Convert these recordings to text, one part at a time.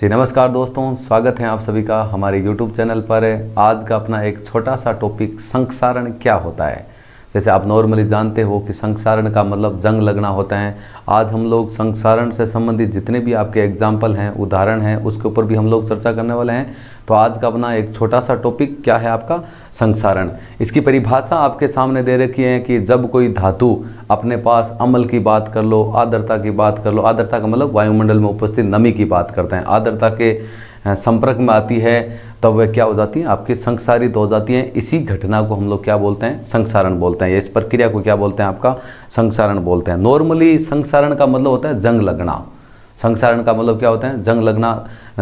जी नमस्कार दोस्तों, स्वागत है आप सभी का हमारे YouTube चैनल पर। आज का अपना एक छोटा सा टॉपिक संक्षारण क्या होता है। जैसे आप नॉर्मली जानते हो कि संक्षारण का मतलब जंग लगना होता है। आज हम लोग संक्षारण से संबंधित जितने भी आपके एग्जाम्पल हैं, उदाहरण हैं, उसके ऊपर भी हम लोग चर्चा करने वाले हैं। तो आज का अपना एक छोटा सा टॉपिक क्या है आपका, संक्षारण। इसकी परिभाषा आपके सामने दे रखी है कि जब कोई धातु अपने पास अम्ल की बात कर लो, आर्द्रता की बात कर लो, आर्द्रता का मतलब वायुमंडल में उपस्थित नमी की बात करते हैं, आर्द्रता के संपर्क में आती है तब वह क्या हो जाती है, आपकी संक्षारित हो जाती है। इसी घटना को हम लोग क्या बोलते हैं, संक्षारण बोलते हैं। इस प्रक्रिया को क्या बोलते हैं, आपका संक्षारण बोलते हैं। नॉर्मली संक्षारण का मतलब होता है जंग लगना। संक्षारण का मतलब क्या होता है, जंग लगना।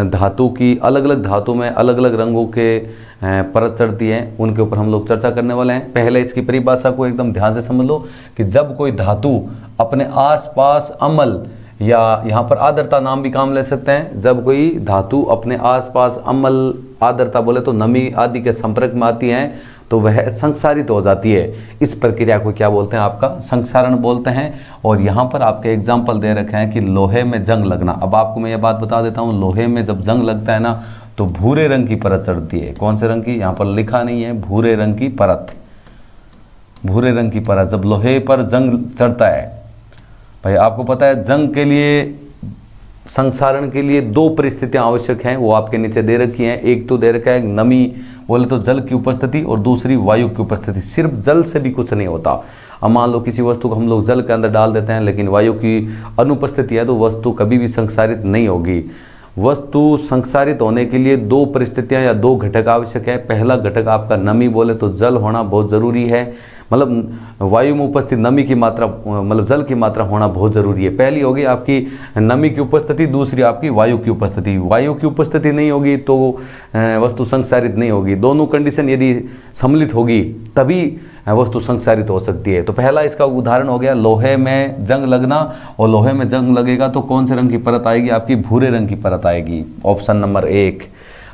धातु की अलग अलग धातु में अलग अलग रंगों के परत चढ़ती है, उनके ऊपर हम लोग चर्चा करने वाले हैं। पहले इसकी परिभाषा को एकदम ध्यान से समझ लो कि जब कोई धातु अपने आसपास अम्ल या यहाँ पर आर्द्रता नाम भी काम ले सकते हैं, जब कोई धातु अपने आसपास अम्ल, आर्द्रता बोले तो नमी आदि के संपर्क में आती है तो वह संक्षारित हो जाती है। इस प्रक्रिया को क्या बोलते हैं, आपका संक्षारण बोलते हैं। और यहाँ पर आपके एग्जाम्पल दे रखे हैं कि लोहे में जंग लगना। अब आपको मैं ये बात बता देता हूँ, लोहे में जब जंग लगता है ना तो भूरे रंग की परत चढ़ती है। कौन से रंग की, यहाँ पर लिखा नहीं है, भूरे रंग की परत। भूरे रंग की परत जब लोहे पर जंग चढ़ता है, भाई आपको पता है जंग के लिए, संक्षारण के लिए दो परिस्थितियां आवश्यक हैं, वो आपके नीचे दे रखी हैं। एक तो दे रखा है नमी बोले तो जल की उपस्थिति, और दूसरी वायु की उपस्थिति। सिर्फ जल से भी कुछ नहीं होता। अब मान लो किसी वस्तु को हम लोग जल के अंदर डाल देते हैं लेकिन वायु की अनुपस्थिति है तो वस्तु कभी भी संक्षारित नहीं होगी। वस्तु संक्षारित होने के लिए दो परिस्थितियां या दो घटक आवश्यक है। पहला घटक आपका नमी बोले तो जल होना बहुत ज़रूरी है, मतलब वायु में उपस्थित नमी की मात्रा, मतलब जल की मात्रा होना बहुत ज़रूरी है। पहली होगी आपकी नमी की उपस्थिति, दूसरी आपकी वायु की उपस्थिति। वायु की उपस्थिति नहीं होगी तो वस्तु संक्षारित नहीं होगी। दोनों कंडीशन यदि सम्मिलित होगी तभी वस्तु संक्षारित हो सकती है। तो पहला इसका उदाहरण हो गया लोहे में जंग लगना। और लोहे में जंग लगेगा तो कौन से रंग की परत आएगी, आपकी भूरे रंग की परत आएगी, ऑप्शन नंबर 1।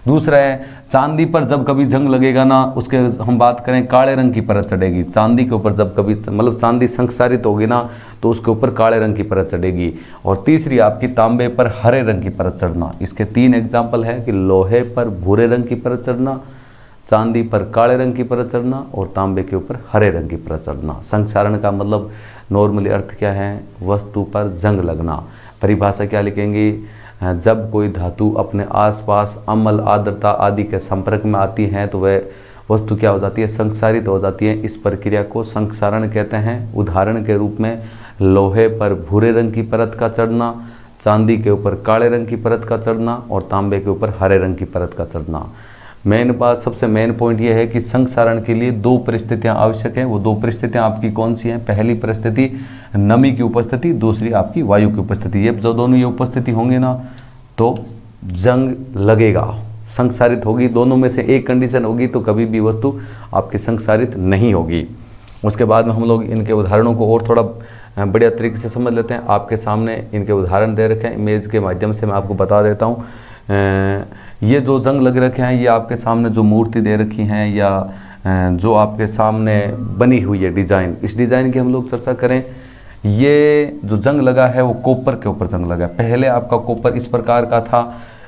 दूसरा है चांदी पर जब कभी जंग लगेगा ना, उसके हम बात करें काले रंग की परत चढ़ेगी। चांदी के ऊपर जब कभी, मतलब चांदी संक्षारित होगी ना तो उसके ऊपर काले रंग की परत चढ़ेगी। और तीसरी आपकी तांबे पर हरे रंग की परत चढ़ना। इसके 3 एग्जाम्पल है कि लोहे पर भूरे रंग की परत चढ़ना, चांदी पर काले रंग की परत चढ़ना और तांबे के ऊपर हरे रंग की परत चढ़ना। संक्षारण का मतलब नॉर्मली अर्थ क्या है, वस्तु पर जंग लगना। परिभाषा क्या लिखेंगे, जब कोई धातु अपने आसपास अम्ल, आर्द्रता आदि के संपर्क में आती है तो वह वस्तु क्या हो जाती है, संक्षारित हो जाती है। इस प्रक्रिया को संक्षारण कहते हैं। उदाहरण के रूप में लोहे पर भूरे रंग की परत का चढ़ना, चांदी के ऊपर काले रंग की परत का चढ़ना और तांबे के ऊपर हरे रंग की परत का चढ़ना। मेन बात, सबसे मेन पॉइंट ये है कि संक्षारण के लिए दो परिस्थितियां आवश्यक हैं। वो दो परिस्थितियां आपकी कौन सी हैं, पहली परिस्थिति नमी की उपस्थिति, दूसरी आपकी वायु की उपस्थिति। ये जो दोनों ये उपस्थिति होंगे ना तो जंग लगेगा, संक्षारित होगी। दोनों में से एक कंडीशन होगी तो कभी भी वस्तु आपकी संक्षारित नहीं होगी। उसके बाद में हम लोग इनके उदाहरणों को और थोड़ा बढ़िया तरीके से समझ लेते हैं। आपके सामने इनके उदाहरण दे रखे हैं, इमेज के माध्यम से मैं आपको बता देता हूँ। ये जो जंग लग रखे हैं, ये आपके सामने जो मूर्ति दे रखी हैं या जो आपके सामने बनी हुई है डिज़ाइन, इस डिज़ाइन की हम लोग चर्चा करें। ये जो जंग लगा है वो कॉपर के ऊपर जंग लगा है। पहले आपका कॉपर इस प्रकार का था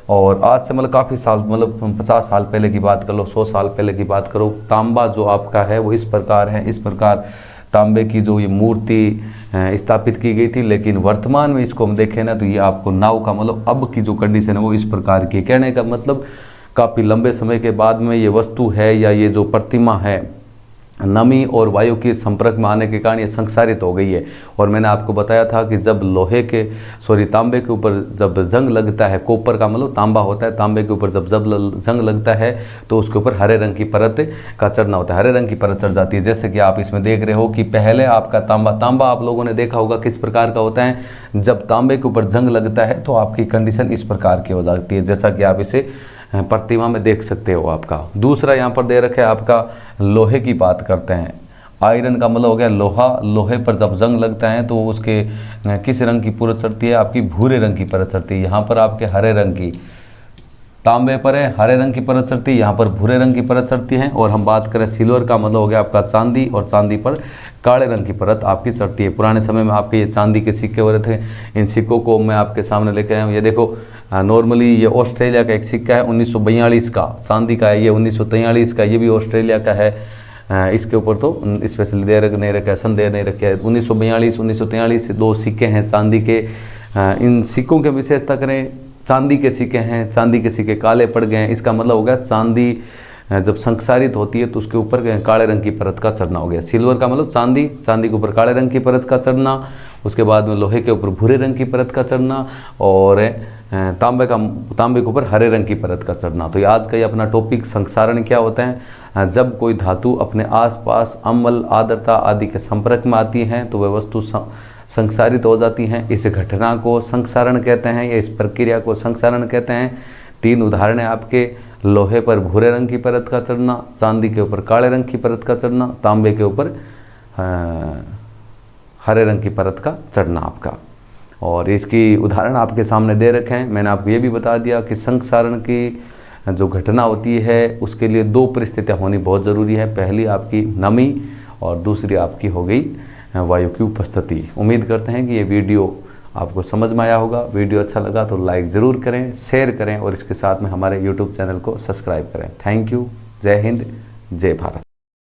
और आज से मतलब काफ़ी साल, मतलब 50 साल पहले की बात कर लो, 100 साल पहले की बात करो, तांबा जो आपका है वो इस प्रकार है। इस प्रकार तांबे की जो ये मूर्ति स्थापित की गई थी। लेकिन वर्तमान में इसको हम देखें ना तो ये आपको नाव का, मतलब अब की जो कंडीशन है वो इस प्रकार की। कहने का मतलब काफ़ी लंबे समय के बाद में ये वस्तु है या ये जो प्रतिमा है, नमी और वायु के संपर्क में आने के कारण ये संक्षारित हो गई है। और मैंने आपको बताया था कि जब तांबे के ऊपर जब जंग लगता है, कॉपर का मतलब तांबा होता है, तांबे के ऊपर जब जंग लगता है तो उसके ऊपर हरे रंग की परत का चढ़ना होता है, हरे रंग की परत चढ़ जाती है। जैसे कि आप इसमें देख रहे हो कि पहले आपका तांबा आप लोगों ने देखा होगा किस प्रकार का होता है। जब तांबे के ऊपर जंग लगता है तो आपकी कंडीशन इस प्रकार की हो जाती है, जैसा कि आप इसे प्रतिमा में देख सकते हो आपका। दूसरा यहाँ पर दे रखा है आपका लोहे की बात करते हैं। आयरन का मतलब हो गया लोहा। लोहे पर जब जंग लगता है तो उसके किस रंग की परत चढ़ती है, आपकी भूरे रंग की परत चढ़ती है। यहाँ पर आपके हरे रंग की तांबे पर है हरे रंग की परत चढ़ती है, यहाँ पर भूरे रंग की परत चढ़ती है। और हम बात करें सिल्वर का मतलब हो गया आपका चांदी, और चांदी पर काले रंग की परत आपकी चढ़ती है। पुराने समय में आपके ये चांदी के सिक्के हो रहे थे, इन सिक्कों को मैं आपके सामने लेके आया हूँ। ये देखो नॉर्मली ये ऑस्ट्रेलिया का एक सिक्का है 1942 का, चांदी का है। ये 1943 का, ये भी ऑस्ट्रेलिया का है। इसके ऊपर तो स्पेशली नहीं रखा है, संदेह नहीं रखा है। 1942 1943 दो सिक्के हैं चांदी के। इन सिक्कों की विशेषता करें, चांदी के सिक्के हैं, चांदी के सिक्के काले पड़ गए हैं, इसका मतलब हो गया चांदी जब संक्षारित होती है तो उसके ऊपर काले रंग की परत का चढ़ना हो गया। सिल्वर का मतलब चांदी, चांदी के ऊपर काले रंग की परत का चढ़ना, उसके बाद में लोहे के ऊपर भूरे रंग की परत का चढ़ना, और तांबे के ऊपर हरे रंग की परत का चढ़ना। तो ये आज का ये अपना टॉपिक संक्षारण क्या होता है। जब कोई धातु अपने आसपास अम्ल, आर्द्रता आदि के संपर्क में आती हैं तो वह वस्तु संक्षारित हो जाती हैं। इस घटना को संक्षारण कहते हैं, या इस प्रक्रिया को संक्षारण कहते हैं। 3 उदाहरण है आपके, लोहे पर भूरे रंग की परत का चढ़ना, चांदी के ऊपर काले रंग की परत का चढ़ना, तांबे के ऊपर हरे रंग की परत का चढ़ना आपका। और इसकी उदाहरण आपके सामने दे रखे हैं। मैंने आपको ये भी बता दिया कि संक्षारण की जो घटना होती है उसके लिए 2 परिस्थितियाँ होनी बहुत ज़रूरी है। पहली आपकी नमी, और दूसरी आपकी हो गई वायु की उपस्थिति। उम्मीद करते हैं कि ये वीडियो आपको समझ में आया होगा। वीडियो अच्छा लगा तो लाइक ज़रूर करें, शेयर करें, और इसके साथ में हमारे YouTube चैनल को सब्सक्राइब करें। Thank you. जय हिंद, जय भारत।